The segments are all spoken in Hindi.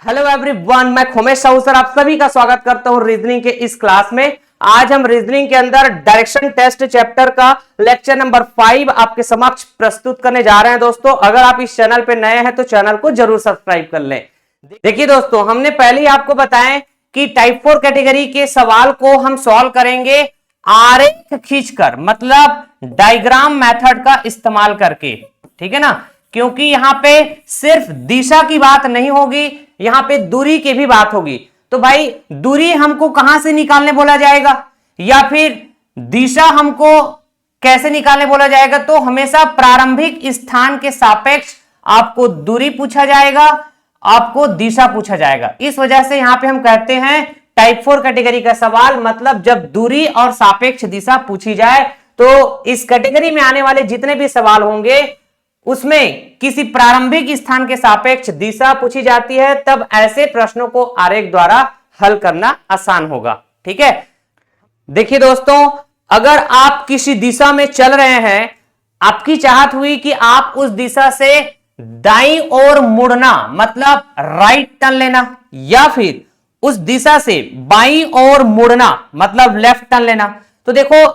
हेलो एवरीवन, मैं खोमेश साहू सर आप सभी का स्वागत करता हूं रीजनिंग के इस क्लास में। आज हम रीजनिंग के अंदर डायरेक्शन टेस्ट चैप्टर का लेक्चर नंबर 5 आपके समक्ष प्रस्तुत करने जा रहे हैं। दोस्तों, अगर आप इस चैनल पे नए हैं तो चैनल को जरूर सब्सक्राइब कर लें। देखिए दोस्तों, हमने पहले ही आपको बताया कि टाइप 4 कैटेगरी के सवाल को हम सॉल्व करेंगे आरेख खींचकर, मतलब डायग्राम मेथड का इस्तेमाल करके। ठीक है ना, क्योंकि यहां पे सिर्फ दिशा की बात नहीं होगी, यहां पे दूरी की भी बात होगी। तो भाई दूरी हमको कहां से निकालने बोला जाएगा या फिर दिशा हमको कैसे निकालने बोला जाएगा? तो हमेशा प्रारंभिक स्थान के सापेक्ष आपको दूरी पूछा जाएगा, आपको दिशा पूछा जाएगा। इस वजह से यहां पे हम कहते हैं टाइप 4 कैटेगरी का सवाल, मतलब जब दूरी और सापेक्ष दिशा पूछी जाए तो इस कैटेगरी में आने वाले जितने भी सवाल होंगे उसमें किसी प्रारंभिक स्थान के सापेक्ष दिशा पूछी जाती है, तब ऐसे प्रश्नों को आरेख द्वारा हल करना आसान होगा। ठीक है, देखिए दोस्तों, अगर आप किसी दिशा में चल रहे हैं, आपकी चाहत हुई कि आप उस दिशा से दाईं ओर मुड़ना, मतलब राइट टर्न लेना, या फिर उस दिशा से बाईं ओर मुड़ना, मतलब लेफ्ट टर्न लेना। तो देखो,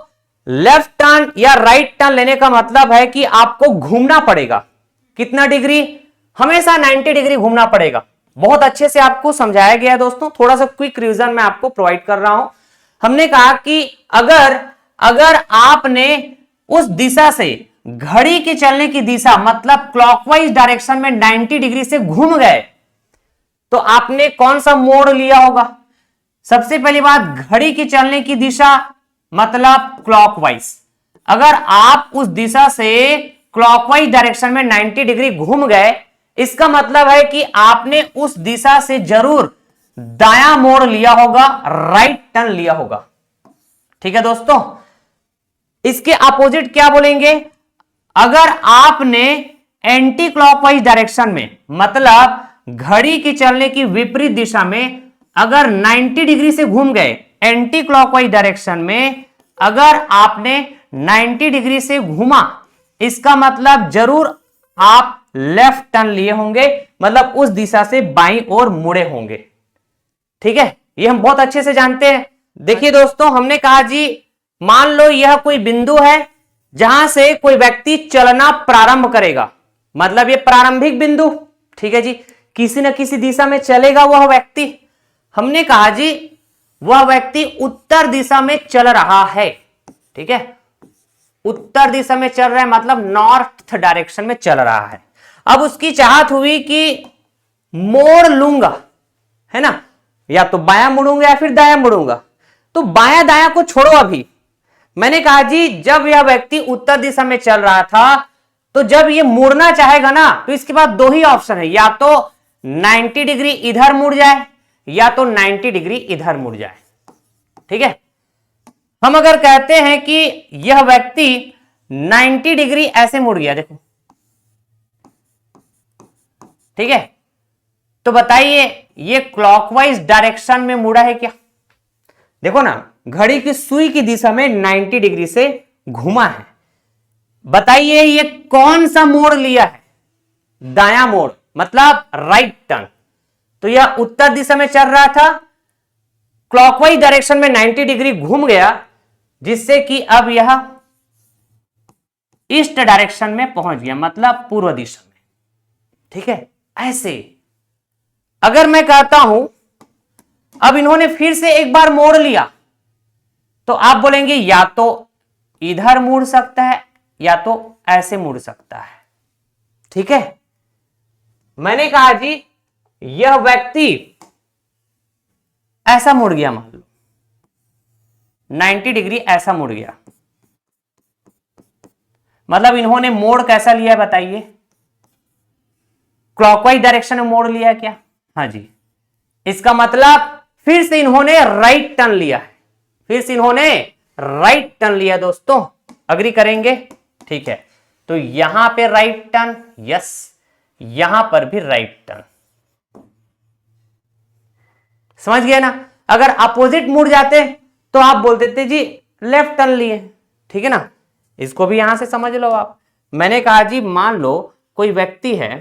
लेफ्ट टर्न या राइट टर्न लेने का मतलब है कि आपको घूमना पड़ेगा। कितना डिग्री? हमेशा 90 डिग्री घूमना पड़ेगा। बहुत अच्छे से आपको समझाया गया है दोस्तों, थोड़ा सा क्विक रिवीजन मैं आपको प्रोवाइड कर रहा हूं। हमने कहा कि अगर आपने उस दिशा से घड़ी के चलने की दिशा, मतलब क्लॉकवाइज डायरेक्शन में 90 डिग्री से घूम गए तो आपने कौन सा मोड़ लिया होगा? सबसे पहली बात, घड़ी की चलने की दिशा मतलब क्लॉकवाइज। अगर आप उस दिशा से क्लॉकवाइज डायरेक्शन में 90 डिग्री घूम गए, इसका मतलब है कि आपने उस दिशा से जरूर दायां मोड़ लिया होगा, राइट टर्न लिया होगा। ठीक है दोस्तों, इसके अपोजिट क्या बोलेंगे? अगर आपने एंटी क्लॉकवाइज डायरेक्शन में, मतलब घड़ी की चलने की विपरीत दिशा में अगर 90 डिग्री से घूम गए, एंटी क्लॉकवाइज डायरेक्शन में अगर आपने 90 डिग्री से घूमा, इसका मतलब जरूर आप लेफ्ट टर्न लिए होंगे, मतलब उस दिशा से बाईं ओर मुड़े होंगे। ठीक है, ये हम बहुत अच्छे से जानते हैं। देखिए दोस्तों, हमने कहा जी, मान लो यह कोई बिंदु है जहां से कोई व्यक्ति चलना प्रारंभ करेगा, मतलब ये प्रारंभिक बिंदु। ठीक है जी, किसी न किसी दिशा में चलेगा वह व्यक्ति। हमने कहा जी, वह व्यक्ति उत्तर दिशा में चल रहा है। ठीक है, उत्तर दिशा में चल रहा है, मतलब नॉर्थ डायरेक्शन में चल रहा है। अब उसकी चाहत हुई कि मोड़ लूंगा, है ना, या तो बायां मुड़ूंगा या फिर दायां मुड़ूंगा। तो बायां दायां को छोड़ो अभी। मैंने कहा जी, जब यह व्यक्ति उत्तर दिशा में चल रहा था, तो जब ये मुड़ना चाहेगा ना, तो इसके बाद दो ही ऑप्शन है, या तो 90 डिग्री इधर मुड़ जाए या तो 90 डिग्री इधर मुड़ जाए। ठीक है, हम अगर कहते हैं कि यह व्यक्ति 90 डिग्री ऐसे मुड़ गया, देखो, ठीक है, तो बताइए ये क्लॉकवाइज डायरेक्शन में मुड़ा है क्या? देखो ना, घड़ी की सुई की दिशा में 90 डिग्री से घुमा है। बताइए ये कौन सा मोड़ लिया है? दायां मोड़, मतलब राइट टर्न। तो यह उत्तर दिशा में चल रहा था, क्लॉकवाइज डायरेक्शन में 90 डिग्री घूम गया, जिससे कि अब यह ईस्ट डायरेक्शन में पहुंच गया, मतलब पूर्व दिशा में। ठीक है, ऐसे अगर मैं कहता हूं अब इन्होंने फिर से एक बार मोड़ लिया, तो आप बोलेंगे या तो इधर मुड़ सकता है या तो ऐसे मुड़ सकता है। ठीक है, मैंने कहा जी, यह व्यक्ति ऐसा मुड़ गया, मान लो 90 डिग्री ऐसा मुड़ गया, मतलब इन्होंने मोड़ कैसा लिया है बताइए? क्लॉकवाइज डायरेक्शन में मोड़ लिया है क्या? हाँ जी, इसका मतलब फिर से इन्होंने राइट टर्न लिया है, फिर से इन्होंने राइट टर्न लिया। दोस्तों अग्री करेंगे? ठीक है, तो यहां पे राइट टर्न, यस, यहां पर भी राइट टर्न। समझ गए ना? अगर अपोजिट मुड़ जाते तो आप बोल देते जी लेफ्ट टर्न लिए। ठीक है ना, इसको भी यहां से समझ लो आप। मैंने कहा जी, मान लो कोई व्यक्ति है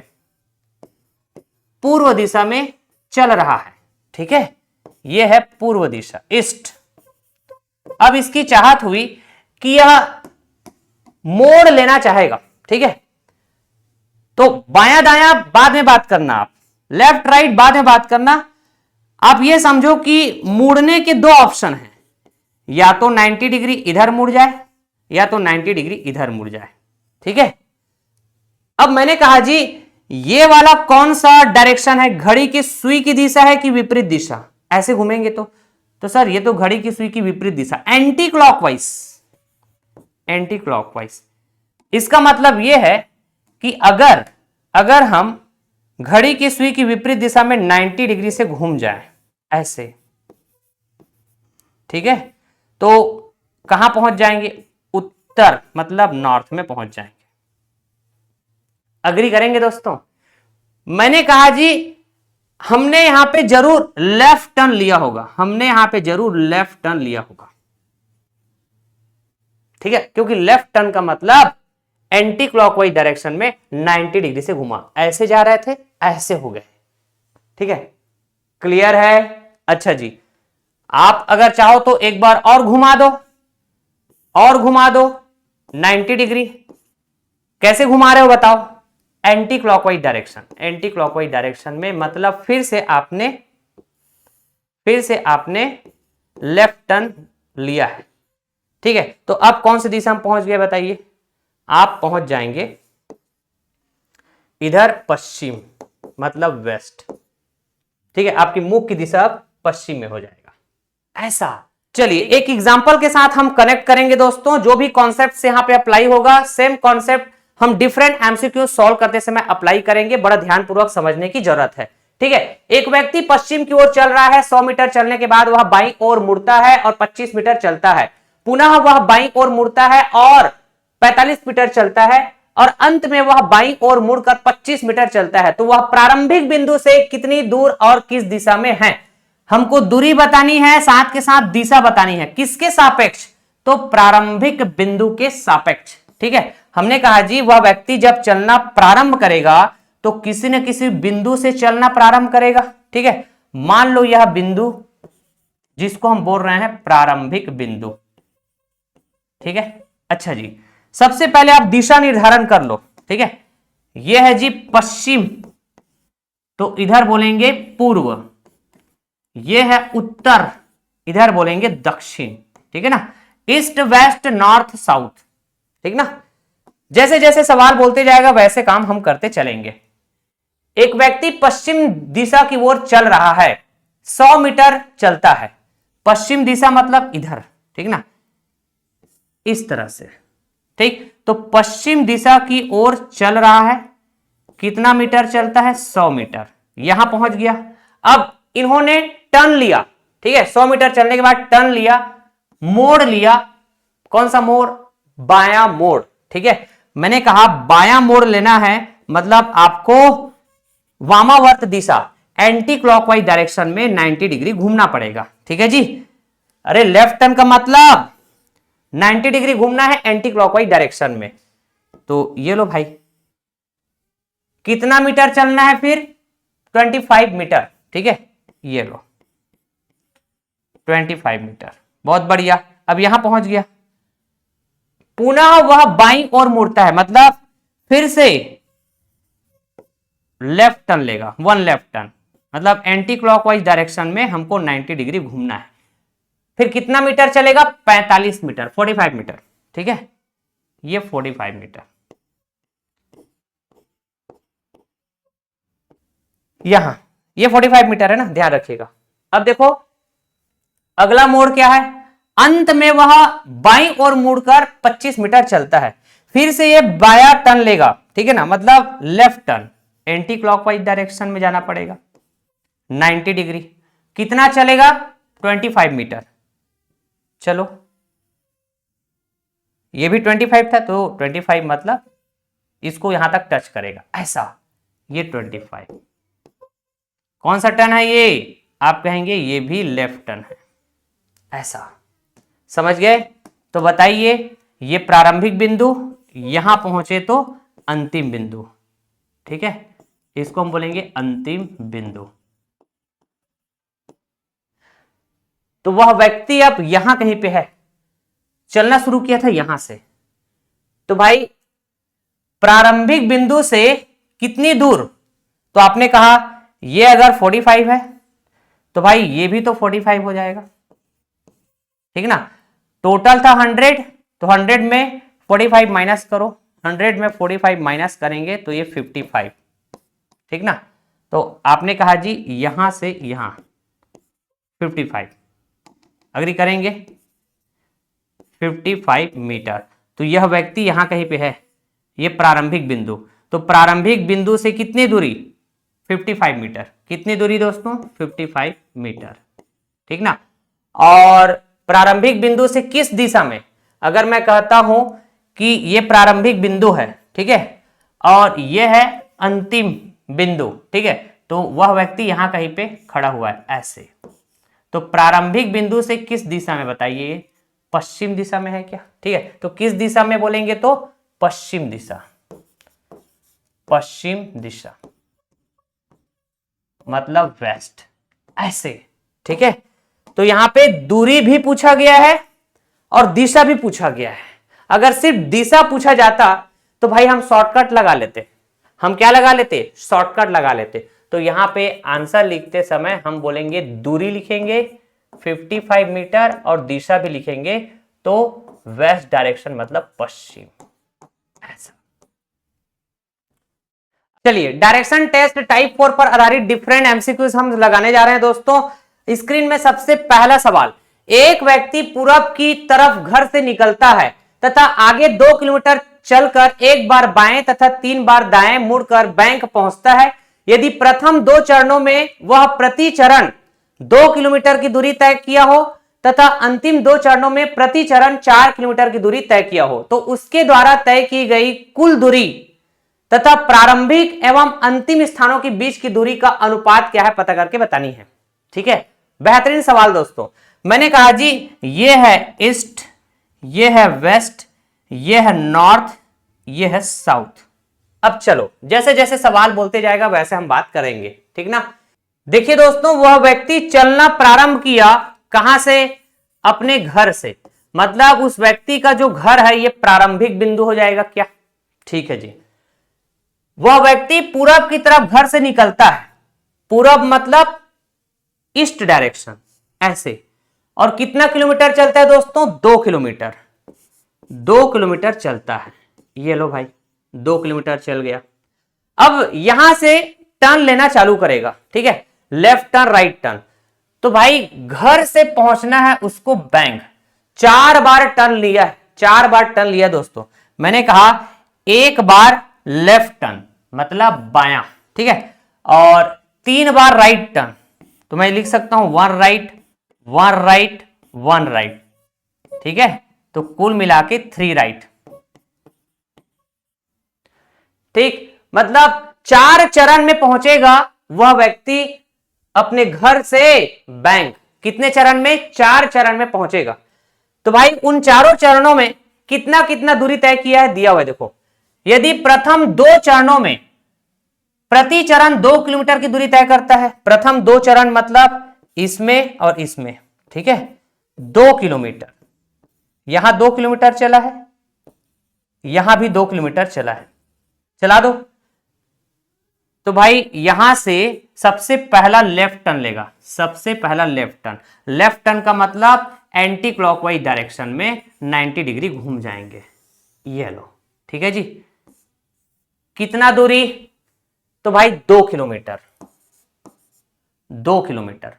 पूर्व दिशा में चल रहा है, ठीक है, ये है पूर्व दिशा, ईस्ट। अब इसकी चाहत हुई कि यह मोड़ लेना चाहेगा, ठीक है, तो बायां दायां बाद में बात करना, आप लेफ्ट राइट बाद में बात करना। आप ये समझो कि मुड़ने के दो ऑप्शन हैं, या तो 90 डिग्री इधर मुड़ जाए या तो 90 डिग्री इधर मुड़ जाए, ठीक है। अब मैंने कहा जी ये वाला कौन सा डायरेक्शन है, घड़ी की सुई की दिशा है कि विपरीत दिशा, ऐसे घूमेंगे तो सर ये तो घड़ी की सुई की विपरीत दिशा, एंटी क्लॉकवाइज, एंटी क्लॉकवाइज। इसका मतलब यह है कि अगर हम घड़ी की सुई की विपरीत दिशा में 90 डिग्री से घूम जाए ऐसे, ठीक है, तो कहां पहुंच जाएंगे, उत्तर मतलब नॉर्थ में पहुंच जाएंगे। अग्री करेंगे दोस्तों। मैंने कहा जी हमने यहां पे जरूर लेफ्ट टर्न लिया होगा, हमने यहां पे जरूर लेफ्ट टर्न लिया होगा, ठीक है, क्योंकि लेफ्ट टर्न का मतलब एंटी क्लॉकवाइज डायरेक्शन में 90 डिग्री से घुमा, ऐसे जा रहे थे ऐसे हो गए, ठीक है, क्लियर है। अच्छा जी, आप अगर चाहो तो एक बार और घुमा दो, और घुमा दो 90 डिग्री। कैसे घुमा रहे हो बताओ, anti clockwise direction, anti clockwise direction में मतलब फिर से आपने लेफ्ट टर्न लिया है, ठीक है। तो अब कौन सी दिशा में पहुंच गए बताइए, आप पहुंच जाएंगे इधर पश्चिम मतलब वेस्ट, ठीक है, आपकी मुख की दिशा अब पश्चिम में हो जाएगा ऐसा। चलिए एक एग्जांपल के साथ हम कनेक्ट करेंगे दोस्तों, जो भी कॉन्सेप्ट यहां पे अप्लाई होगा सेम कॉन्सेप्ट हम डिफरेंट एमसीक्यू सॉल्व करते समय अप्लाई करेंगे, बड़ा ध्यानपूर्वक समझने की जरूरत है, ठीक है। एक व्यक्ति पश्चिम की ओर चल रहा है, 100 मीटर चलने के बाद वह बाईं ओर मुड़ता है और 25 मीटर चलता है, पुनः वह बाईं ओर मुड़ता है और 45 मीटर चलता है और अंत में वह बाईं ओर मुड़कर 25 मीटर चलता है। तो वह प्रारंभिक बिंदु से कितनी दूर और किस दिशा में है, हमको दूरी बतानी है, साथ के साथ दिशा बतानी है, किसके सापेक्ष, तो प्रारंभिक बिंदु के सापेक्ष, ठीक है। हमने कहा जी वह व्यक्ति जब चलना प्रारंभ करेगा तो किसी न किसी बिंदु से चलना प्रारंभ करेगा, ठीक है। मान लो यह बिंदु जिसको हम बोल रहे हैं प्रारंभिक बिंदु, ठीक है। अच्छा जी, सबसे पहले आप दिशा निर्धारण कर लो, ठीक है। यह है जी पश्चिम, तो इधर बोलेंगे पूर्व, यह है उत्तर, इधर बोलेंगे दक्षिण, ठीक है ना, ईस्ट वेस्ट नॉर्थ साउथ, ठीक ना। जैसे जैसे सवाल बोलते जाएगा वैसे काम हम करते चलेंगे। एक व्यक्ति पश्चिम दिशा की ओर चल रहा है, 100 मीटर चलता है, पश्चिम दिशा मतलब इधर, ठीक ना, इस तरह से, ठीक। तो पश्चिम दिशा की ओर चल रहा है, कितना मीटर चलता है, 100 मीटर, यहां पहुंच गया। अब इन्होंने टर्न लिया, ठीक है, 100 मीटर चलने के बाद टर्न लिया, मोड़ लिया, कौन सा मोड़, बायां मोड़, ठीक है। मैंने कहा बायां मोड़ लेना है मतलब आपको वामावर्त दिशा एंटी क्लॉकवाइज डायरेक्शन में 90 डिग्री घूमना पड़ेगा, ठीक है जी। अरे लेफ्ट टर्न का मतलब 90 डिग्री घूमना है एंटी क्लॉकवाइज डायरेक्शन में, तो ये लो भाई, कितना मीटर चलना है फिर, 25 मीटर, ठीक है, ये लो 25 मीटर, बहुत बढ़िया। अब यहां पहुंच गया, पुनः वह बाईं ओर मुड़ता है मतलब फिर से लेफ्ट टर्न लेगा, 1 लेफ्ट टर्न, मतलब एंटी क्लॉकवाइज डायरेक्शन में हमको 90 डिग्री घूमना है। फिर कितना मीटर चलेगा, 45 मीटर, 45 मीटर, ठीक है, ये 45 मीटर, यहां ये 45 मीटर है ना, ध्यान रखिएगा। अब देखो अगला मोड़ क्या है, अंत में वह बाईं ओर मुड़कर 25 मीटर चलता है, फिर से ये बाया टर्न लेगा, ठीक है ना, मतलब left turn, anti clockwise direction में जाना पड़ेगा 90 डिग्री, कितना चलेगा, 25 मीटर। चलो ये भी 25 था तो 25 मतलब इसको यहां तक टच करेगा ऐसा, ये 25, कौन सा टर्न है ये, आप कहेंगे ये भी लेफ्ट टर्न है ऐसा, समझ गए। तो बताइए ये प्रारंभिक बिंदु, यहां पहुंचे तो अंतिम बिंदु, ठीक है, इसको हम बोलेंगे अंतिम बिंदु, तो वह व्यक्ति अब यहां कहीं पे है, चलना शुरू किया था यहां से। तो भाई प्रारंभिक बिंदु से कितनी दूर, तो आपने कहा ये अगर 45 है तो भाई ये भी तो 45 हो जाएगा, ठीक ना। टोटल था 100, तो 100 में 45 माइनस करो, 100 में 45 माइनस करेंगे तो ये 55, ठीक ना। तो आपने कहा जी यहां से यहां 55, अग्री करेंगे, 55 मीटर। तो यह व्यक्ति यहां कहीं पे है, ये प्रारंभिक बिंदु। तो प्रारंभिक बिंदु से कितनी दूरी, 55 मीटर। कितनी दूरी दोस्तों, 55 मीटर, ठीक ना। और प्रारंभिक बिंदु से किस दिशा में, अगर मैं कहता हूं कि ये प्रारंभिक बिंदु है, ठीक है, और यह है अंतिम बिंदु, ठीक है, तो वह व्यक्ति यहां कहीं पे खड़ा हुआ है ऐसे। तो प्रारंभिक बिंदु से किस दिशा में बताइए, पश्चिम दिशा में है क्या, ठीक है। तो किस दिशा में बोलेंगे, तो पश्चिम दिशा, पश्चिम दिशा मतलब वेस्ट, ऐसे, ठीक है। तो यहां पे दूरी भी पूछा गया है और दिशा भी पूछा गया है। अगर सिर्फ दिशा पूछा जाता तो भाई हम शॉर्टकट लगा लेते, हम क्या लगा लेते, शॉर्टकट लगा लेते। तो यहां पे आंसर लिखते समय हम बोलेंगे दूरी लिखेंगे 55 मीटर और दिशा भी लिखेंगे तो वेस्ट डायरेक्शन मतलब पश्चिम, ऐसा। चलिए डायरेक्शन टेस्ट टाइप 4 पर आधारित डिफरेंट एमसीक्यूज हम लगाने जा रहे हैं दोस्तों। स्क्रीन में सबसे पहला सवाल, एक व्यक्ति पूरब की तरफ घर से निकलता है तथा आगे 2 किलोमीटर चलकर एक बार बाएं तथा 3 बार दाएं मुड़कर बैंक पहुंचता है। यदि प्रथम 2 चरणों में वह प्रति चरण 2 किलोमीटर की दूरी तय किया हो तथा अंतिम 2 चरणों में प्रति चरण 4 किलोमीटर की दूरी तय किया हो, तो उसके द्वारा तय की गई कुल दूरी तथा प्रारंभिक एवं अंतिम स्थानों के बीच की दूरी का अनुपात क्या है, पता करके बतानी है, ठीक है। बेहतरीन सवाल दोस्तों। मैंने कहा जी ये है ईस्ट, ये है वेस्ट, ये है नॉर्थ, ये है साउथ। अब चलो जैसे जैसे सवाल बोलते जाएगा वैसे हम बात करेंगे, ठीक ना। देखिए दोस्तों, वह व्यक्ति चलना प्रारंभ किया कहां से, अपने घर से, मतलब उस व्यक्ति का जो घर है ये प्रारंभिक बिंदु हो जाएगा क्या, ठीक है जी। वह व्यक्ति पूरब की तरफ घर से निकलता है, पूरब मतलब ईस्ट डायरेक्शन, ऐसे, और कितना किलोमीटर चलता है दोस्तों, 2 किलोमीटर, 2 किलोमीटर चलता है। ये लो भाई 2 किलोमीटर चल गया। अब यहां से टर्न लेना चालू करेगा, ठीक है, लेफ्ट टर्न राइट टर्न। तो भाई घर से पहुंचना है उसको बैंक, 4 बार टर्न लिया है, 4 बार टर्न लिया दोस्तों। मैंने कहा एक बार लेफ्ट टर्न मतलब बायां, ठीक है, और 3 बार राइट टर्न, तो मैं लिख सकता हूं 1 राइट 1 राइट 1 राइट, ठीक है। तो कुल मिला के 3 राइट, ठीक, मतलब 4 चरण में पहुंचेगा वह व्यक्ति अपने घर से बैंक। कितने चरण में, 4 चरण में पहुंचेगा। तो भाई उन चारों चरणों में कितना कितना दूरी तय किया है, दिया हुआ है देखो। यदि प्रथम 2 चरणों में प्रति चरण 2 किलोमीटर की दूरी तय करता है, प्रथम 2 चरण मतलब इसमें और इसमें, ठीक है, 2 किलोमीटर, यहां 2 किलोमीटर चला है, यहां भी 2 किलोमीटर चला है, चला दो। तो भाई यहां से सबसे पहला लेफ्ट टर्न लेगा, सबसे पहला लेफ्ट टर्न। लेफ्ट टर्न का मतलब एंटी क्लॉकवाइज डायरेक्शन में 90 डिग्री घूम जाएंगे, ये लो, ठीक है जी। कितना दूरी, तो भाई 2 किलोमीटर, 2 किलोमीटर,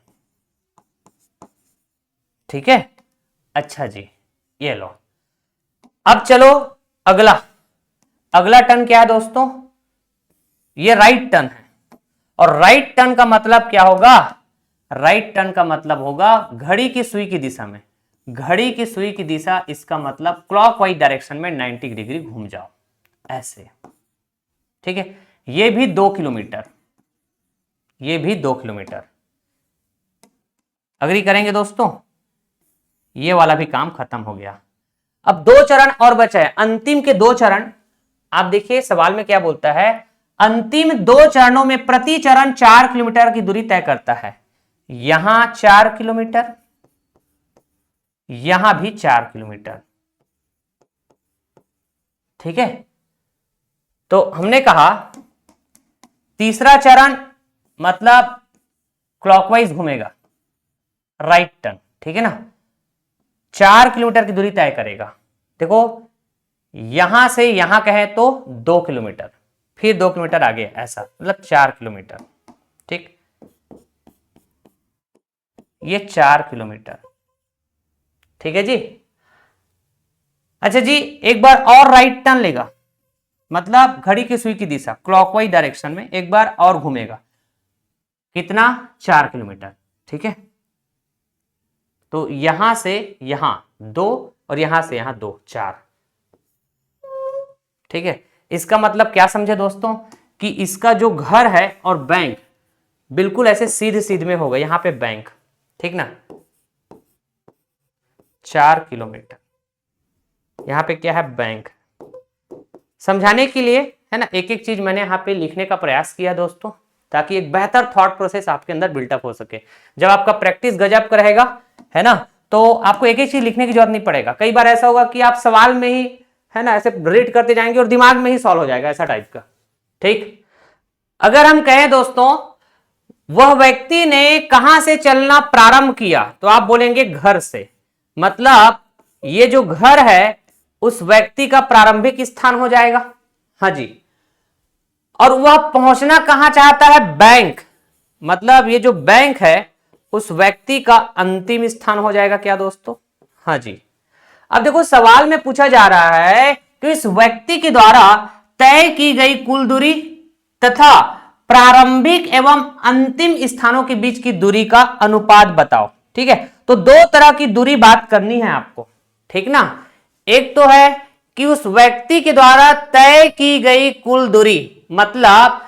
ठीक है। अच्छा जी, ये लो। अब चलो अगला, अगला टर्न क्या है दोस्तों, ये राइट टर्न है। और राइट टर्न का मतलब क्या होगा, राइट टर्न का मतलब होगा घड़ी की सुई की दिशा में, घड़ी की सुई की दिशा, इसका मतलब क्लॉकवाइज डायरेक्शन में 90 डिग्री घूम जाओ, ऐसे, ठीक है। ये भी 2 किलोमीटर, ये भी 2 किलोमीटर, अग्री करेंगे दोस्तों। ये वाला भी काम खत्म हो गया। अब 2 चरण और बचा है, अंतिम के 2 चरण। आप देखिए सवाल में क्या बोलता है, अंतिम 2 चरणों में प्रति चरण 4 किलोमीटर की दूरी तय करता है। यहां 4 किलोमीटर, यहां भी 4 किलोमीटर। ठीक है, तो हमने कहा तीसरा चरण मतलब क्लॉकवाइज घूमेगा, राइट टर्न। ठीक है ना, 4 किलोमीटर की दूरी तय करेगा। देखो यहां से यहां कहें तो 2 किलोमीटर, फिर 2 किलोमीटर आगे, ऐसा मतलब 4 किलोमीटर। ठीक, ये 4 किलोमीटर। ठीक है जी। अच्छा जी, एक बार और राइट टर्न लेगा, मतलब घड़ी की सुई की दिशा क्लॉकवाइज डायरेक्शन में एक बार और घूमेगा। कितना? 4 किलोमीटर। ठीक है, तो यहां से यहां 2 और यहां से यहां 2, 4। ठीक है, इसका मतलब क्या समझे दोस्तों कि इसका जो घर है और बैंक बिल्कुल ऐसे सीधे सीधे में होगा, यहां पे बैंक। ठीक ना, 4 किलोमीटर, यहां पे क्या है? बैंक। समझाने के लिए है ना, एक एक चीज मैंने यहां पे लिखने का प्रयास किया दोस्तों, ताकि एक बेहतर थॉट प्रोसेस आपके अंदर बिल्टअप हो सके। जब आपका प्रैक्टिस गजब का रहेगा है ना, तो आपको एक एक चीज लिखने की जरूरत नहीं पड़ेगा। कई बार ऐसा होगा कि आप सवाल में ही है ना ऐसे रीड करते जाएंगे और दिमाग में ही सॉल्व हो जाएगा, ऐसा टाइप का। ठीक, अगर हम कहें दोस्तों वह व्यक्ति ने कहां से चलना प्रारंभ किया, तो आप बोलेंगे घर से। मतलब ये जो घर है उस व्यक्ति का प्रारंभिक स्थान हो जाएगा। हाँ जी, और वह पहुंचना कहां चाहता है? बैंक। मतलब ये जो बैंक है उस व्यक्ति का अंतिम स्थान हो जाएगा क्या दोस्तों? हाँ जी। अब देखो सवाल में पूछा जा रहा है कि इस व्यक्ति के द्वारा तय की गई कुल दूरी तथा प्रारंभिक एवं अंतिम स्थानों के बीच की दूरी का अनुपात बताओ। ठीक है, तो दो तरह की दूरी बात करनी है आपको। ठीक ना, एक तो है कि उस व्यक्ति के द्वारा तय की गई कुल दूरी, मतलब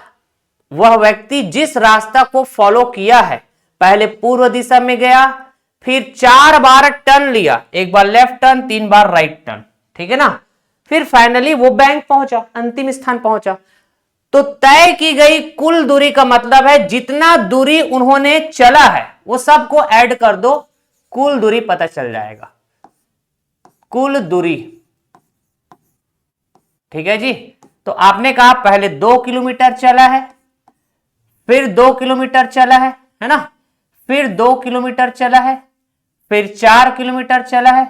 वह व्यक्ति जिस रास्ता को फॉलो किया है, पहले पूर्व दिशा में गया, फिर 4 बार टर्न लिया, एक बार लेफ्ट टर्न, 3 बार राइट टर्न। ठीक है ना, फिर फाइनली वो बैंक पहुंचा, अंतिम स्थान पहुंचा। तो तय की गई कुल दूरी का मतलब है जितना दूरी उन्होंने चला है वो सबको ऐड कर दो, कुल दूरी पता चल जाएगा, कुल दूरी। ठीक है जी, तो आपने कहा पहले 2 किलोमीटर चला है, फिर 2 किलोमीटर चला है ना, फिर 2 किलोमीटर चला है, फिर 4 किलोमीटर चला है,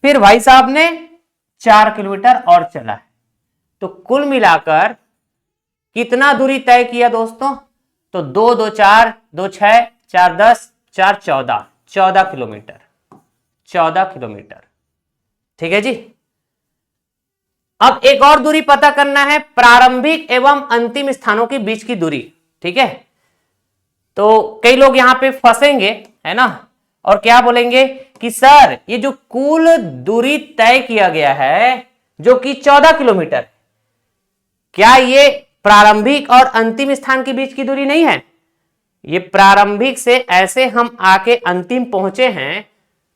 फिर भाई साहब ने 4 किलोमीटर और चला है। तो कुल मिलाकर कितना दूरी तय किया दोस्तों? तो 2 2 4, 2 6, 4 10, 4 14, 14 किलोमीटर, 14 किलोमीटर। ठीक है जी। अब एक और दूरी पता करना है, प्रारंभिक एवं अंतिम स्थानों के बीच की दूरी। ठीक है, तो कई लोग यहां पे फंसेंगे है ना, और क्या बोलेंगे कि सर ये जो कुल दूरी तय किया गया है जो कि 14 किलोमीटर, क्या ये प्रारंभिक और अंतिम स्थान के बीच की दूरी नहीं है? ये प्रारंभिक से ऐसे हम आके अंतिम पहुंचे हैं,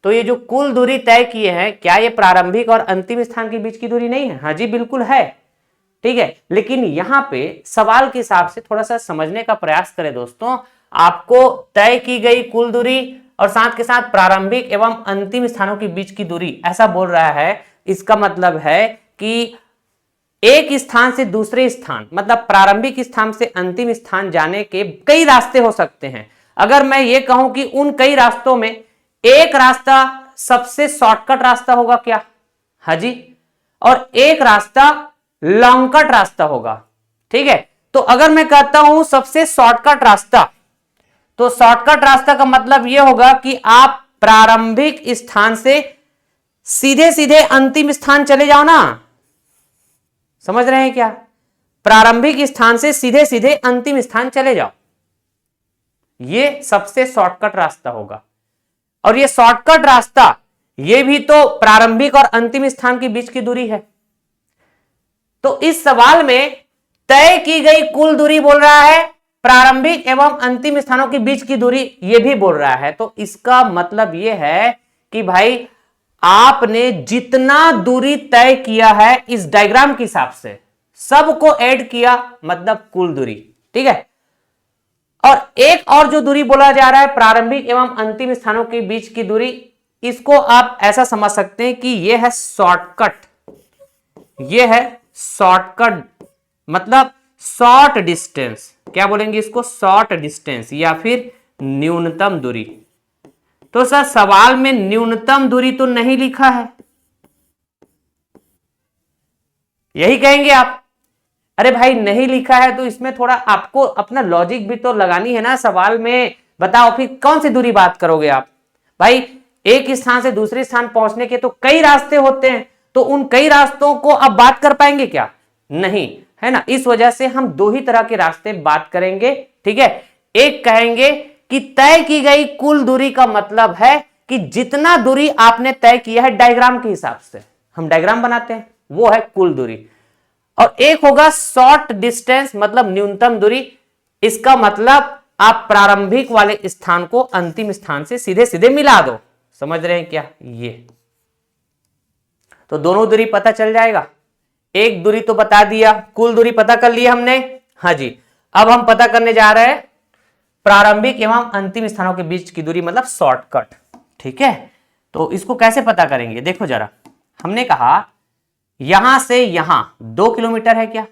तो ये जो कुल दूरी तय किए हैं, क्या ये प्रारंभिक और अंतिम स्थान के बीच की दूरी नहीं है? हाँ जी बिल्कुल है। ठीक है, लेकिन यहां पे सवाल के हिसाब से थोड़ा सा समझने का प्रयास करें दोस्तों। आपको तय की गई कुल दूरी और साथ के साथ प्रारंभिक एवं अंतिम स्थानों के बीच की दूरी ऐसा बोल रहा है, इसका मतलब है कि एक स्थान से दूसरे स्थान, मतलब प्रारंभिक स्थान से अंतिम स्थान जाने के कई रास्ते हो सकते हैं। अगर मैं ये कहूं कि उन कई रास्तों में एक रास्ता सबसे शॉर्टकट रास्ता होगा क्या? हाँ जी, और एक रास्ता लॉन्गकट रास्ता होगा। ठीक है, तो अगर मैं कहता हूं सबसे शॉर्टकट रास्ता, तो शॉर्टकट रास्ता का मतलब यह होगा कि आप प्रारंभिक स्थान से सीधे सीधे अंतिम स्थान चले जाओ ना। समझ रहे हैं क्या? प्रारंभिक स्थान से सीधे सीधे अंतिम स्थान चले जाओ, यह सबसे शॉर्टकट रास्ता होगा। और यह शॉर्टकट रास्ता, यह भी तो प्रारंभिक और अंतिम स्थान के बीच की दूरी है। तो इस सवाल में तय की गई कुल दूरी बोल रहा है, प्रारंभिक एवं अंतिम स्थानों के बीच की दूरी यह भी बोल रहा है। तो इसका मतलब यह है कि भाई आपने जितना दूरी तय किया है इस डायग्राम के हिसाब से सबको ऐड किया, मतलब कुल दूरी। ठीक है, और एक और जो दूरी बोला जा रहा है प्रारंभिक एवं अंतिम स्थानों के बीच की दूरी, इसको आप ऐसा समझ सकते हैं कि ये है शॉर्टकट, ये है शॉर्टकट, मतलब शॉर्ट डिस्टेंस। क्या बोलेंगे इसको? शॉर्ट डिस्टेंस या फिर न्यूनतम दूरी। तो सर सवाल में न्यूनतम दूरी तो नहीं लिखा है, यही कहेंगे आप। अरे भाई नहीं लिखा है तो इसमें थोड़ा आपको अपना लॉजिक भी तो लगानी है ना सवाल में। बताओ फिर कौन सी दूरी बात करोगे आप? भाई एक स्थान से दूसरे स्थान पहुंचने के तो कई रास्ते होते हैं, तो उन कई रास्तों को आप बात कर पाएंगे क्या? नहीं, है ना। इस वजह से हम दो ही तरह के रास्ते बात करेंगे, ठीक है। एक कहेंगे कि तय की गई कुल दूरी का मतलब है कि जितना दूरी आपने तय किया है डायग्राम के हिसाब से, हम डायग्राम बनाते हैं, वो है कुल दूरी। और एक होगा शॉर्ट डिस्टेंस, मतलब न्यूनतम दूरी। इसका मतलब आप प्रारंभिक वाले स्थान को अंतिम स्थान से सीधे सीधे मिला दो। समझ रहे हैं क्या? ये तो दोनों दूरी पता चल जाएगा। एक दूरी तो बता दिया, कुल दूरी पता कर लिया हमने। हाँ जी, अब हम पता करने जा रहे हैं प्रारंभिक एवं अंतिम स्थानों के बीच की दूरी, मतलब शॉर्टकट, ठीक है। तो इसको कैसे पता करेंगे? देखो जरा, हमने कहा यहां से यहां 2 किलोमीटर है क्या?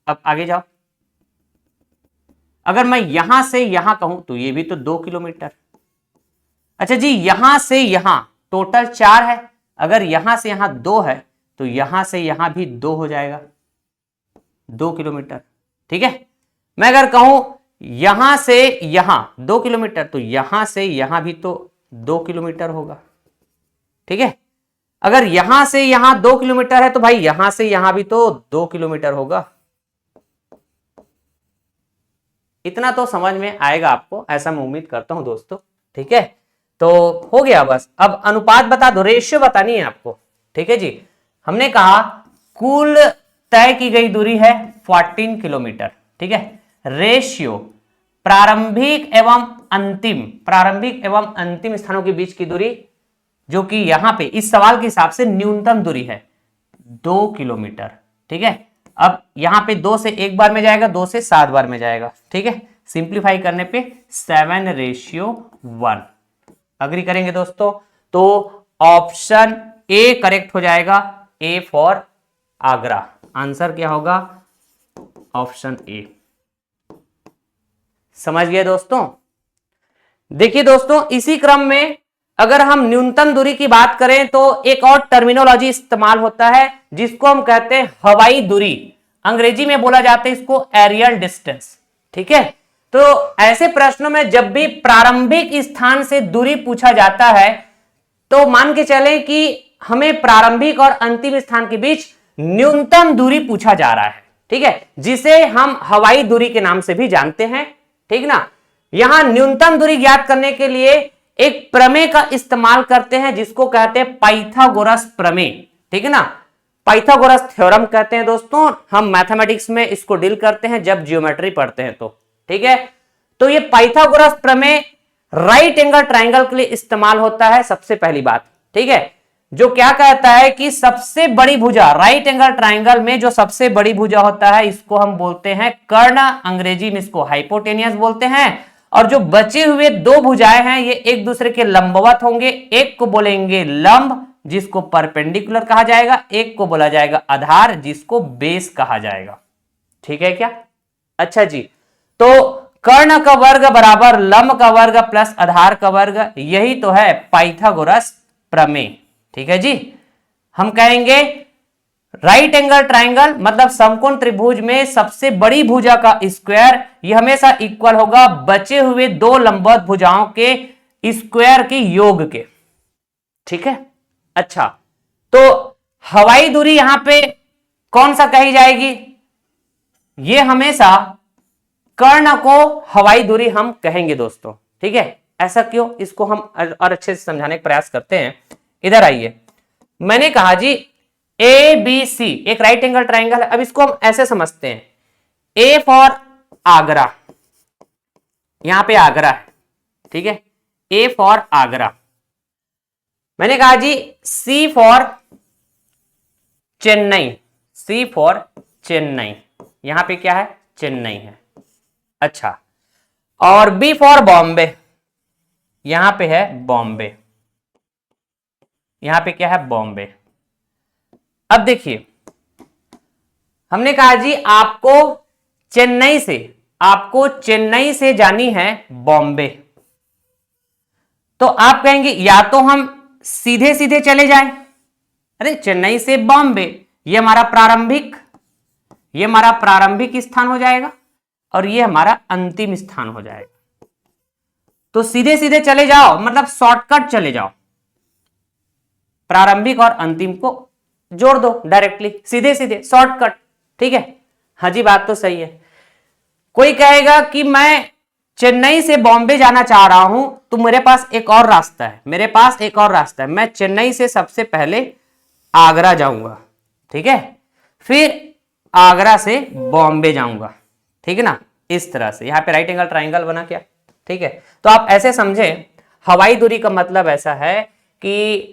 अब आगे जाओ, अगर मैं यहां से यहां कहूं तो ये भी तो 2 किलोमीटर। अच्छा जी, यहां से यहां टोटल 4 है, अगर यहां से यहां 2 है तो यहां से यहां भी 2 हो जाएगा, 2 किलोमीटर, ठीक है। मैं अगर कहूं यहां से यहां 2 किलोमीटर तो यहां से यहां भी तो 2 किलोमीटर होगा, ठीक है। अगर यहां से यहां 2 किलोमीटर है तो भाई यहां से यहां भी तो 2 किलोमीटर होगा। इतना तो समझ में आएगा आपको, ऐसा मैं उम्मीद करता हूं दोस्तों, ठीक है। तो हो गया बस। अब अनुपात बता दो, रेशियो बतानी है आपको, ठीक है जी। हमने कहा कुल तय की गई दूरी है 14 किलोमीटर, ठीक है। रेशियो प्रारंभिक एवं अंतिम स्थानों के बीच की दूरी, जो कि यहां पे इस सवाल के हिसाब से न्यूनतम दूरी है 2 किलोमीटर, ठीक है। अब यहां पे 2 से एक बार में जाएगा, 2 से 7 बार में जाएगा, ठीक है। सिंप्लीफाई करने पे 7:1। अग्री करेंगे दोस्तों? तो ऑप्शन ए करेक्ट हो जाएगा, ए फॉर आगरा। आंसर क्या होगा? Option A. समझ गए दोस्तों? देखिए दोस्तों, इसी क्रम में अगर हम न्यूनतम दूरी की बात करें तो एक और टर्मिनोलॉजी इस्तेमाल होता है जिसको हम कहते हैं हवाई दूरी। अंग्रेजी में बोला जाता है इसको एरियल डिस्टेंस, ठीक है। तो ऐसे प्रश्नों में जब भी प्रारंभिक स्थान से दूरी पूछा जाता है तो मान के चलें कि हमें प्रारंभिक और अंतिम स्थान के बीच न्यूनतम दूरी पूछा जा रहा है, ठीक है, जिसे हम हवाई दूरी के नाम से भी जानते हैं, ठीक ना। यहां न्यूनतम दूरी ज्ञात करने के लिए एक प्रमेय का इस्तेमाल करते हैं जिसको कहते हैं पाइथागोरस प्रमेय, ठीक है ना। पाइथागोरस थ्योरम कहते हैं दोस्तों, हम मैथमेटिक्स में इसको डील करते हैं जब ज्योमेट्री पढ़ते हैं तो, ठीक है। तो ये पाइथागोरस प्रमेय राइट एंगल ट्राइंगल के लिए इस्तेमाल होता है, सबसे पहली बात, ठीक है। जो क्या कहता है कि सबसे बड़ी भुजा, राइट एंगल ट्राइंगल में जो सबसे बड़ी भुजा होता है इसको हम बोलते हैं कर्ण, अंग्रेजी में इसको हाइपोटेनियस बोलते हैं। और जो बचे हुए 2 भुजाएं हैं ये एक दूसरे के लंबवत होंगे, एक को बोलेंगे लंब जिसको परपेंडिकुलर कहा जाएगा, एक को बोला जाएगा आधार जिसको बेस कहा जाएगा, ठीक है क्या? अच्छा जी, तो कर्ण का वर्ग बराबर लंब का वर्ग प्लस आधार का वर्ग, यही तो है पाइथागोरस प्रमेय, ठीक है जी। हम कहेंगे राइट एंगल ट्राइंगल मतलब समकोण त्रिभुज में सबसे बड़ी भुजा का स्क्वायर ये हमेशा इक्वल होगा बचे हुए 2 लंबवत भुजाओं के स्क्वायर के योग के, ठीक है। अच्छा, तो हवाई दूरी यहां पे कौन सा कही जाएगी? ये हमेशा कर्ण को हवाई दूरी हम कहेंगे दोस्तों, ठीक है। ऐसा क्यों? इसको हम और अच्छे से समझाने का प्रयास करते हैं। इधर आइए, मैंने कहा जी ए बी सी एक राइट एंगल ट्राइंगल है। अब इसको हम ऐसे समझते हैं, ए फॉर आगरा, यहां पे आगरा है, ठीक है, ए फॉर आगरा। मैंने कहा जी C for Chennai, C for Chennai, यहां पे क्या है? चेन्नई है। अच्छा, और बी फॉर बॉम्बे, यहां पे है बॉम्बे। यहां पे क्या है, बॉम्बे। अब देखिए, हमने कहा जी आपको चेन्नई से जानी है बॉम्बे, तो आप कहेंगे या तो हम सीधे सीधे चले जाएं, अरे चेन्नई से बॉम्बे, ये हमारा प्रारंभिक स्थान हो जाएगा और ये हमारा अंतिम स्थान हो जाएगा। तो सीधे सीधे चले जाओ मतलब शॉर्टकट चले जाओ, प्रारंभिक और अंतिम को जोड़ दो डायरेक्टली, सीधे सीधे शॉर्टकट, ठीक है। हाँ जी, बात तो सही है। कोई कहेगा कि मैं चेन्नई से बॉम्बे जाना चाह रहा हूं, तो मेरे पास एक और रास्ता है, मैं चेन्नई से सबसे पहले आगरा जाऊंगा, ठीक है, फिर आगरा से बॉम्बे जाऊंगा, ठीक है ना, इस तरह से। यहां पे राइट एंगल ट्राइंगल बना क्या, ठीक है। तो आप ऐसे समझे, हवाई दूरी का मतलब ऐसा है कि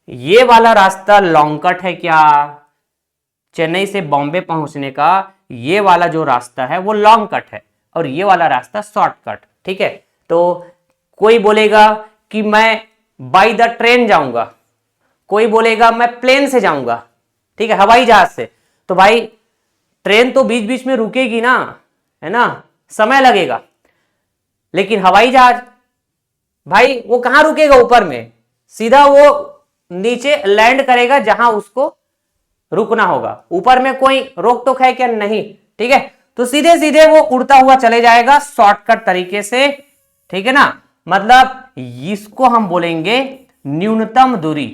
ये वाला रास्ता लॉन्ग कट है क्या, चेन्नई से बॉम्बे पहुंचने का ये वाला जो रास्ता है वो लॉन्ग कट है और ये वाला रास्ता शॉर्टकट, ठीक है। तो कोई बोलेगा कि मैं बाय द ट्रेन जाऊंगा, कोई बोलेगा मैं प्लेन से जाऊंगा, ठीक है, हवाई जहाज से। तो भाई ट्रेन तो बीच बीच में रुकेगी ना, है ना, समय लगेगा, लेकिन हवाई जहाज भाई वो कहां रुकेगा, ऊपर में, सीधा वो नीचे लैंड करेगा जहां उसको रुकना होगा, ऊपर में कोई रोक टोक है क्या, नहीं, ठीक है। तो सीधे सीधे वो उड़ता हुआ चले जाएगा शॉर्टकट तरीके से, ठीक है ना। मतलब इसको हम बोलेंगे न्यूनतम दूरी,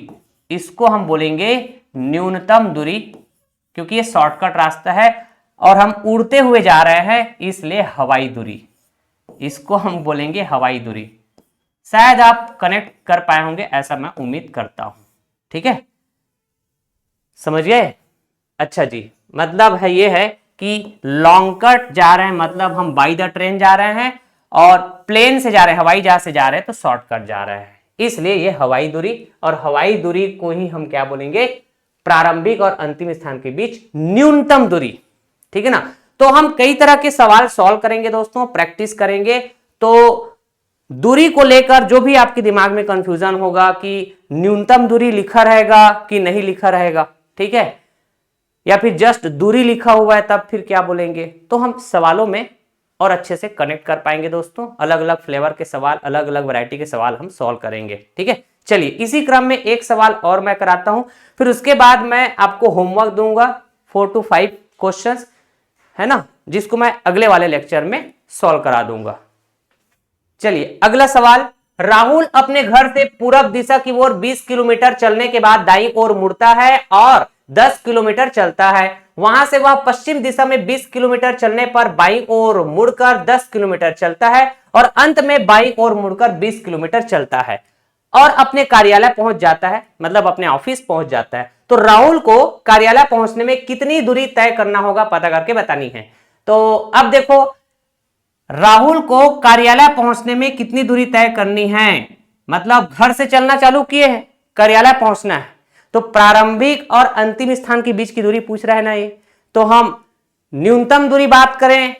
क्योंकि ये शॉर्टकट रास्ता है और हम उड़ते हुए जा रहे हैं, इसलिए हवाई दूरी, इसको हम बोलेंगे हवाई दूरी। शायद आप कनेक्ट कर पाए होंगे, ऐसा मैं उम्मीद करता हूं, ठीक है, समझ गए। अच्छा जी, मतलब है ये है कि लॉन्ग कट जा रहे हैं मतलब हम बाई द ट्रेन जा रहे हैं, और प्लेन से जा रहे हैं, हवाई जहाज से जा रहे हैं तो शॉर्टकट जा रहे हैं, इसलिए ये हवाई दूरी। और हवाई दूरी को ही हम क्या बोलेंगे, प्रारंभिक और अंतिम स्थान के बीच न्यूनतम दूरी, ठीक है ना। तो हम कई तरह के सवाल सॉल्व करेंगे दोस्तों, प्रैक्टिस करेंगे, तो दूरी को लेकर जो भी आपके दिमाग में कंफ्यूजन होगा कि न्यूनतम दूरी लिखा रहेगा कि नहीं लिखा रहेगा, ठीक है, या फिर जस्ट दूरी लिखा हुआ है तब फिर क्या बोलेंगे, तो हम सवालों में और अच्छे से कनेक्ट कर पाएंगे दोस्तों। अलग अलग फ्लेवर के सवाल, अलग अलग वैरायटी के सवाल हम सॉल्व करेंगे, ठीक है। चलिए इसी क्रम में एक सवाल और मैं कराता हूं, फिर उसके बाद मैं आपको होमवर्क दूंगा 4 to 5 क्वेश्चंस, है ना, जिसको मैं अगले वाले लेक्चर में सॉल्व करा दूंगा। चलिए अगला सवाल, राहुल अपने घर से पूरब दिशा की ओर 20 किलोमीटर चलने के बाद दाईं ओर मुड़ता है और 10 किलोमीटर चलता है। वहां से वह पश्चिम दिशा में 20 किलोमीटर चलने पर बाईं ओर मुड़कर 10 किलोमीटर चलता है और अंत में बाईं ओर मुड़कर 20 किलोमीटर चलता है और अपने कार्यालय पहुंच जाता है, मतलब अपने ऑफिस पहुंच जाता है। तो राहुल को कार्यालय पहुंचने में कितनी दूरी तय करना होगा, पता करके बतानी है। तो अब देखो, राहुल को कार्यालय पहुंचने में कितनी दूरी तय करनी है, मतलब घर से चलना चालू किए हैं, कार्यालय पहुंचना है, तो प्रारंभिक और अंतिम स्थान के बीच की दूरी पूछ रहा है ना ये, तो हम न्यूनतम दूरी बात करें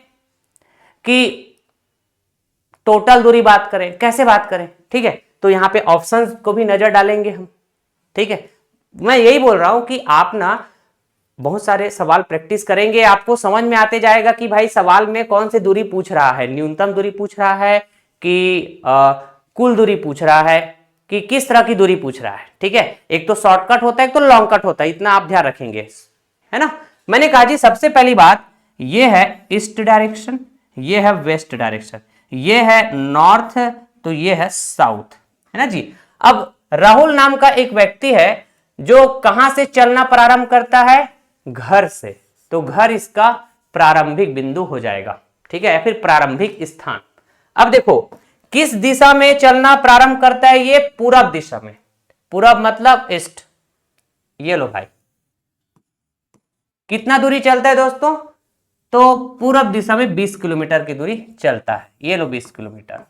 कि टोटल दूरी बात करें, कैसे बात करें, ठीक है। तो यहां पे ऑप्शंस को भी नजर डालेंगे हम, ठीक है। मैं यही बोल रहा हूं कि आप ना बहुत सारे सवाल प्रैक्टिस करेंगे, आपको समझ में आते जाएगा कि भाई सवाल में कौन सी दूरी पूछ रहा है, न्यूनतम दूरी पूछ रहा है कि कुल दूरी पूछ रहा है कि किस तरह की दूरी पूछ रहा है, ठीक है। एक तो शॉर्टकट होता है, एक तो लॉन्ग कट होता है, इतना आप ध्यान रखेंगे, है ना। मैंने कहा जी सबसे पहली बात ये है ईस्ट डायरेक्शन, ये है वेस्ट डायरेक्शन, ये है नॉर्थ, तो ये है साउथ, है ना जी। अब राहुल नाम का एक व्यक्ति है जो कहां से चलना प्रारंभ करता है, घर से, तो घर इसका प्रारंभिक बिंदु हो जाएगा, ठीक है, या फिर प्रारंभिक स्थान। अब देखो किस दिशा में चलना प्रारंभ करता है, ये पूरब दिशा में, पूरब मतलब ईस्ट, ये लो भाई, कितना दूरी चलता है दोस्तों, तो पूरब दिशा में 20 किलोमीटर की दूरी चलता है, ये लो 20 किलोमीटर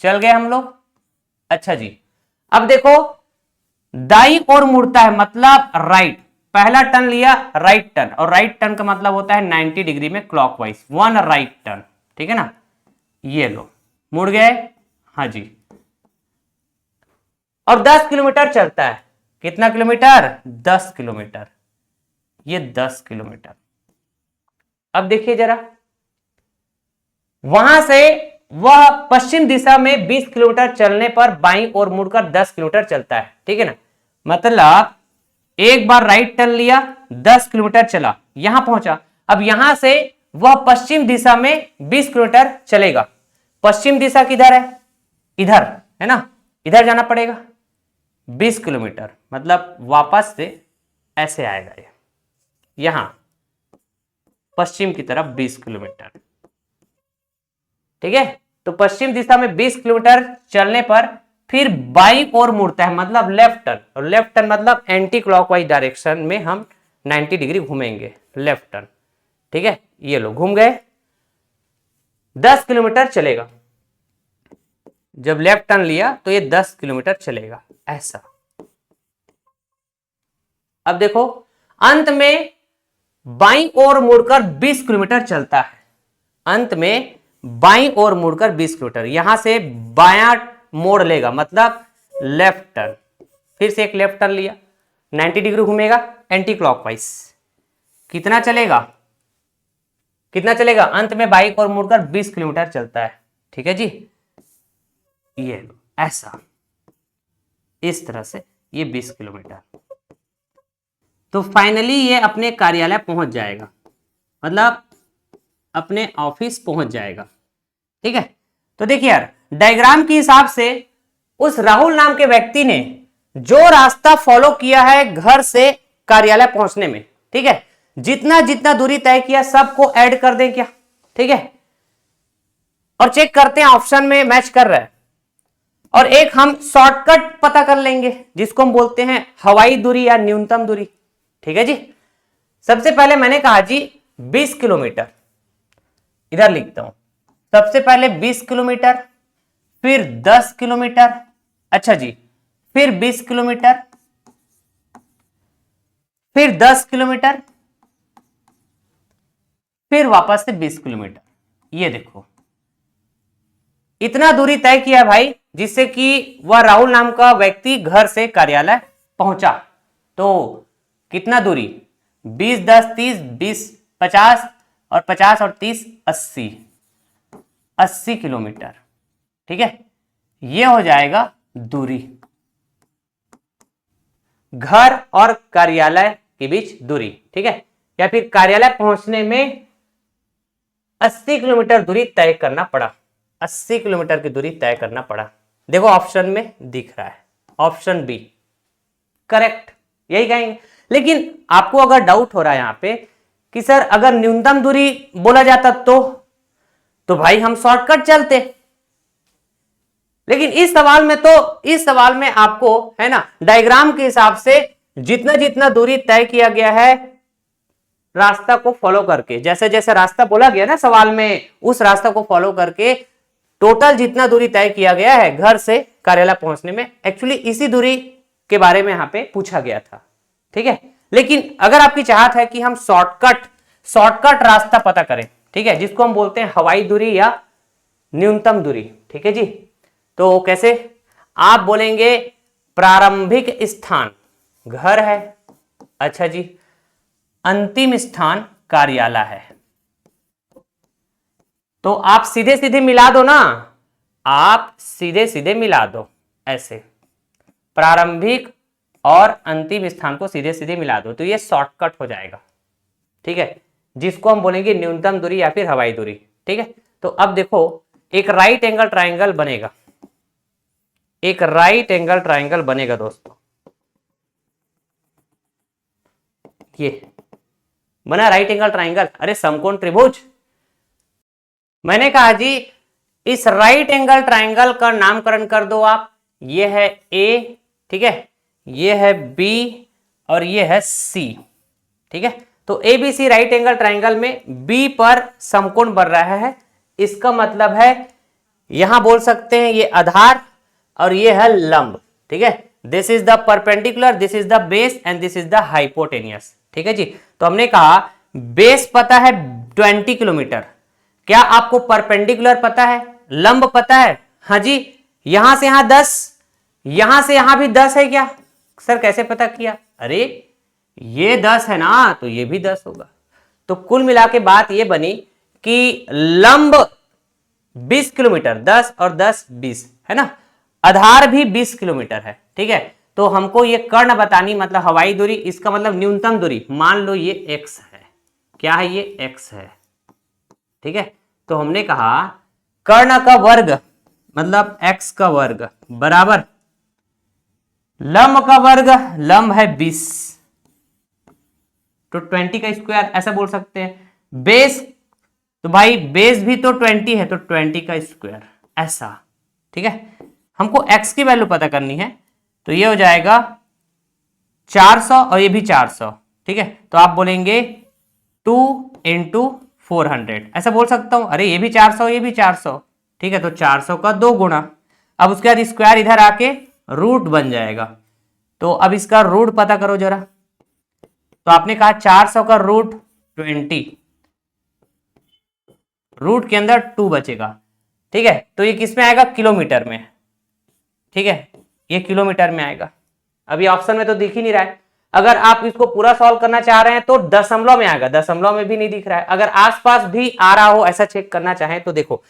चल गए हम लोग। अच्छा जी, अब देखो दाईं ओर मुड़ता है मतलब राइट, पहला टर्न लिया राइट टर्न, और राइट टर्न का मतलब होता है 90 डिग्री में क्लॉकवाइज, 1 राइट टर्न, ठीक है ना, ये लो मुड़ गए, हाँ जी, और 10 किलोमीटर चलता है, कितना किलोमीटर? 10 किलोमीटर। ये 10 किलोमीटर। अब देखिए जरा, वहां से वह पश्चिम दिशा में 20 किलोमीटर चलने पर बाईं ओर मुड़कर 10 किलोमीटर चलता है, ठीक है ना। मतलब एक बार राइट टर्न लिया, 10 किलोमीटर चला, यहां पहुंचा। अब यहां से वह पश्चिम दिशा में 20 किलोमीटर चलेगा। पश्चिम दिशा किधर है? इधर है ना, इधर जाना पड़ेगा 20 किलोमीटर। मतलब वापस से ऐसे आएगा ये, यहां पश्चिम की तरफ 20 किलोमीटर, ठीक है। तो पश्चिम दिशा में 20 किलोमीटर चलने पर फिर बाईं ओर मुड़ता है, मतलब लेफ्ट टर्न। और लेफ्ट टर्न मतलब एंटी क्लॉकवाइज डायरेक्शन में हम 90 डिग्री घूमेंगे, लेफ्ट टर्न, ठीक है। ये लो घूम गए, 10 किलोमीटर चलेगा। जब लेफ्ट टर्न लिया तो ये 10 किलोमीटर चलेगा, ऐसा। अब देखो, अंत में बाईं ओर मुड़कर 20 किलोमीटर चलता है। अंत में बाईं ओर मुड़कर 20 किलोमीटर, यहां से बायां मोड़ लेगा, मतलब लेफ्ट टर्न। फिर से एक लेफ्ट टर्न लिया, 90 डिग्री घूमेगा एंटी क्लॉकवाइज। कितना चलेगा? कितना चलेगा? अंत में बाईं ओर मुड़कर 20 किलोमीटर चलता है, ठीक है जी। ये ऐसा, इस तरह से ये 20 किलोमीटर। तो फाइनली ये अपने कार्यालय पहुंच जाएगा, मतलब अपने ऑफिस पहुंच जाएगा, ठीक है। तो देखिए यार, डायग्राम के हिसाब से उस राहुल नाम के व्यक्ति ने जो रास्ता फॉलो किया है घर से कार्यालय पहुंचने में, ठीक है, जितना जितना दूरी तय किया सबको ऐड कर दें क्या, ठीक है, और चेक करते हैं ऑप्शन में मैच कर रहा है। और एक हम शॉर्टकट पता कर लेंगे जिसको हम बोलते हैं हवाई दूरी या न्यूनतम दूरी, ठीक है जी। सबसे पहले मैंने कहा जी 20 किलोमीटर, इधर लिखता हूं। सबसे पहले 20 किलोमीटर, फिर 10 किलोमीटर, अच्छा जी, फिर 20 किलोमीटर, फिर 10 किलोमीटर, फिर वापस से 20 किलोमीटर। ये देखो, इतना दूरी तय किया भाई, जिससे कि वह राहुल नाम का व्यक्ति घर से कार्यालय पहुंचा। तो कितना दूरी? 20 10 30 20 50 और 50 और 30 80 किलोमीटर, ठीक है। ये हो जाएगा दूरी, घर और कार्यालय के बीच दूरी, ठीक है। या फिर कार्यालय पहुंचने में 80 किलोमीटर दूरी तय करना पड़ा, 80 किलोमीटर की दूरी तय करना पड़ा। देखो ऑप्शन में दिख रहा है, ऑप्शन बी करेक्ट, यही कहेंगे। लेकिन आपको अगर डाउट हो रहा है यहां पे कि सर अगर न्यूनतम दूरी बोला जाता तो भाई हम शॉर्टकट चलते। लेकिन इस सवाल में आपको है ना, डायग्राम के हिसाब से जितना जितना दूरी तय किया गया है रास्ता को फॉलो करके, जैसे जैसे रास्ता बोला गया ना सवाल में, उस रास्ता को फॉलो करके टोटल जितना दूरी तय किया गया है घर से कार्यालय पहुंचने में, एक्चुअली इसी दूरी के बारे में यहां पे पूछा गया था, ठीक है। लेकिन अगर आपकी चाहत है कि हम शॉर्टकट रास्ता पता करें, ठीक है, जिसको हम बोलते हैं हवाई दूरी या न्यूनतम दूरी, ठीक है जी। तो कैसे? आप बोलेंगे प्रारंभिक स्थान घर है, अच्छा जी, अंतिम स्थान कार्यालय है। तो आप सीधे सीधे मिला दो ना, आप सीधे सीधे मिला दो, ऐसे प्रारंभिक और अंतिम स्थान को सीधे सीधे मिला दो, तो ये शॉर्टकट हो जाएगा, ठीक है, जिसको हम बोलेंगे न्यूनतम दूरी या फिर हवाई दूरी, ठीक है। तो अब देखो एक राइट एंगल ट्राइंगल बनेगा, एक राइट एंगल ट्राइंगल बनेगा दोस्तों। ये बना राइट एंगल ट्राइंगल, अरे समकोण त्रिभुज। मैंने कहा जी इस राइट एंगल ट्राइंगल का नामकरण कर दो आप, ये है ए, ठीक है, ये है बी और ये है सी, ठीक है। तो A B C right angle triangle में बी पर समकोण बन रहा है, इसका मतलब है यहां बोल सकते हैं ये आधार और ये है लंब, ठीक है। This is the perpendicular, this is the base and this is the hypotenuse, ठीक है जी। तो हमने कहा बेस पता है 20 किलोमीटर, क्या आपको परपेंडिकुलर पता है, लंब पता है? हाँ जी, यहां से यहां 10, यहां से यहां भी 10 है क्या सर कैसे पता किया? अरे ये 10 है ना, तो ये भी 10 होगा। तो कुल मिला के बात ये बनी कि लंब 20 किलोमीटर, 10 और 10 20 है ना, आधार भी 20 किलोमीटर है। ठीक है, तो हमको ये कर्ण बतानी, मतलब हवाई दूरी, इसका मतलब न्यूनतम दूरी, मान लो ये x है। क्या है? ये x है। ठीक है, तो हमने कहा कर्ण का वर्ग मतलब x का वर्ग बराबर लंब का वर्ग, लंब है 20 तो 20 का स्क्वायर, ऐसा बोल सकते हैं। बेस, तो भाई बेस भी तो 20 है तो 20 का स्क्वायर, ऐसा। ठीक है, हमको x की वैल्यू पता करनी है, तो ये हो जाएगा 400 और ये भी 400। ठीक है, तो आप बोलेंगे 2 इंटू 400, ऐसा बोल सकता हूं। अरे ये भी 400 ये भी 400। ठीक है, तो 400 का 2 गुना, अब उसके बाद स्क्वायर इधर आके रूट बन जाएगा। तो अब इसका रूट पता करो जरा। तो आपने कहा 400 का रूट 20, रूट के अंदर 2 बचेगा। ठीक है, तो ये किस में आएगा? किलोमीटर में। ठीक है, ये किलोमीटर में आएगा। अभी ऑप्शन में तो दिख ही नहीं रहा है। अगर आप इसको पूरा सॉल्व करना चाह रहे हैं तो दशमलव में आएगा, दशमलव में भी नहीं दिख रहा है। अगर आसपास भी आ रहा हो, ऐसा चेक करना चाहें तो देखो,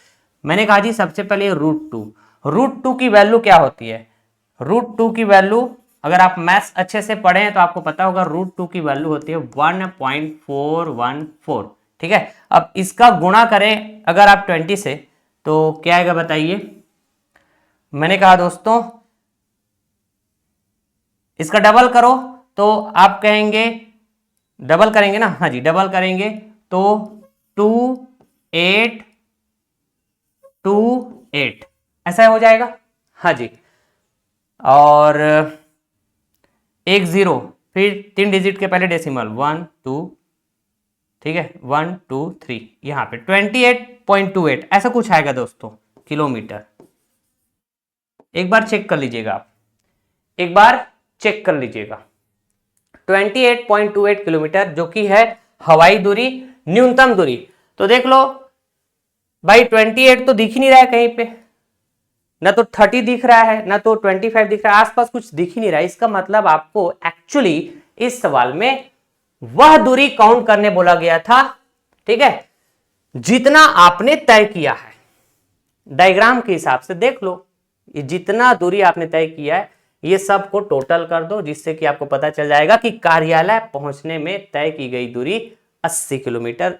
मैंने कहा जी सबसे पहले रूट टू की वैल्यू क्या होती है? रूट 2 की वैल्यू, अगर आप मैथ्स अच्छे से पढ़े हैं तो आपको पता होगा, रूट 2 की वैल्यू होती है 1.414। ठीक है, अब इसका गुणा करें अगर आप 20 से, तो क्या आएगा बताइए? मैंने कहा दोस्तों इसका डबल करो, तो आप कहेंगे, डबल करेंगे ना? हाँ जी, डबल करेंगे तो 2828 ऐसा हो जाएगा। हाँ जी, और 1 0, फिर 3 डिजिट के पहले डेसिमल 1 2, ठीक है 1 2 3, यहां पे 28.28 ऐसा कुछ आएगा दोस्तों, किलोमीटर। एक बार चेक कर लीजिएगा आप, एक बार चेक कर लीजिएगा। 28.28 किलोमीटर जो कि है हवाई दूरी, न्यूनतम दूरी। तो देख लो भाई 28 तो दिख ही नहीं रहा है कहीं पे, ना तो 30 दिख रहा है ना तो 25 दिख रहा है, आसपास कुछ दिख ही नहीं रहा है। इसका मतलब आपको एक्चुअली इस सवाल में वह दूरी काउंट करने बोला गया था। ठीक है, जितना आपने तय किया है। डायग्राम के हिसाब से देख लो, ये जितना दूरी आपने तय किया है ये सब को टोटल कर दो, जिससे कि आपको पता चल जाएगा कि कार्यालय पहुंचने में तय की गई दूरी 80 किलोमीटर।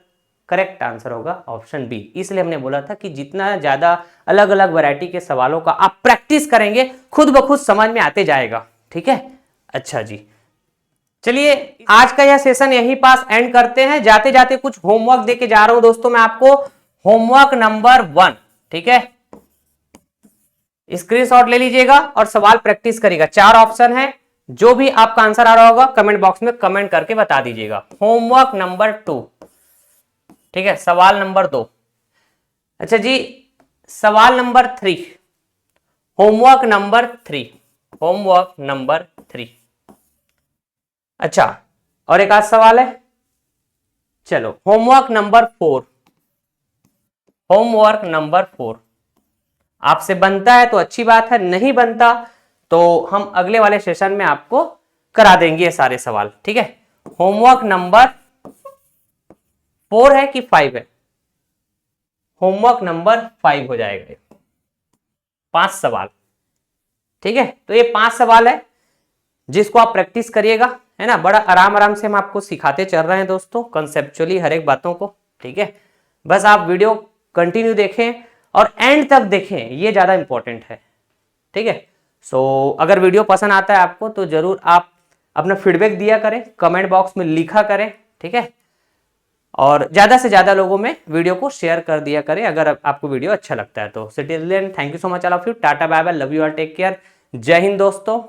करेक्ट आंसर होगा ऑप्शन बी। इसलिए हमने बोला था कि जितना ज्यादा अलग अलग वैरायटी के सवालों का आप प्रैक्टिस करेंगे, खुद ब खुद समझ में आते जाएगा। ठीक है, अच्छा जी, चलिए आज का यह सेशन यहीं पास एंड करते हैं। जाते जाते कुछ होमवर्क देके जा रहा हूं दोस्तों मैं आपको, होमवर्क नंबर 1। ठीक है, स्क्रीनशॉट ले लीजिएगा और सवाल प्रैक्टिस करिएगा। 4 ऑप्शन है, जो भी आपका आंसर आ रहा होगा कमेंट बॉक्स में कमेंट करके बता दीजिएगा। होमवर्क नंबर 2, ठीक है, सवाल नंबर 2। अच्छा जी, सवाल number 3, homework number 3, homework number 3। अच्छा, और एक आध सवाल है, चलो होमवर्क नंबर 4, होमवर्क नंबर 4 आपसे बनता है तो अच्छी बात है, नहीं बनता तो हम अगले वाले सेशन में आपको करा देंगे ये सारे सवाल। ठीक है, होमवर्क नंबर 4 है कि 5 है? होमवर्क नंबर 5 हो जाएगा। 5 सवाल, ठीक है, तो ये 5 सवाल है जिसको आप प्रैक्टिस करिएगा, है ना। बड़ा आराम आराम से हम आपको सिखाते चल रहे हैं दोस्तों, कंसेप्चुअली हर एक बातों को। ठीक है, बस आप वीडियो कंटिन्यू देखें और एंड तक देखें, ये ज्यादा इंपॉर्टेंट है। ठीक है, सो अगर वीडियो पसंद आता है आपको तो जरूर आप अपना फीडबैक दिया करें, कमेंट बॉक्स में लिखा करें। ठीक है, और ज्यादा से ज्यादा लोगों में वीडियो को शेयर कर दिया करें अगर आपको वीडियो अच्छा लगता है तो। So till then, thank you so much, all of you, tata bye bye, love you और टेक केयर, जय हिंद दोस्तों।